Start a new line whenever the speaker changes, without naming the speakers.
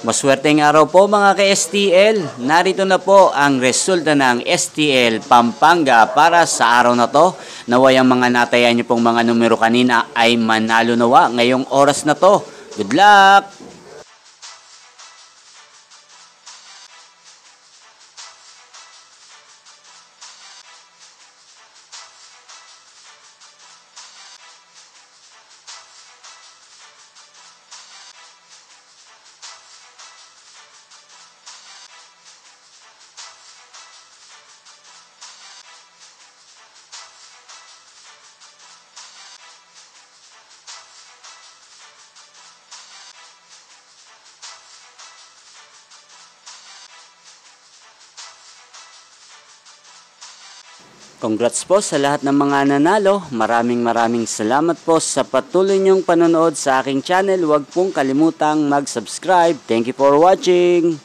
Maswerteng araw po mga ka-STL. Narito na po ang resulta ng STL Pampanga para sa araw na to. Naway ang mga natayan niyo pong mga numero kanina ay manalo nawa ngayong oras na to. Good luck! Congrats po sa lahat ng mga nanalo. Maraming salamat po sa patuloy niyong panonood sa aking channel. Huwag pong kalimutang mag-subscribe. Thank you for watching.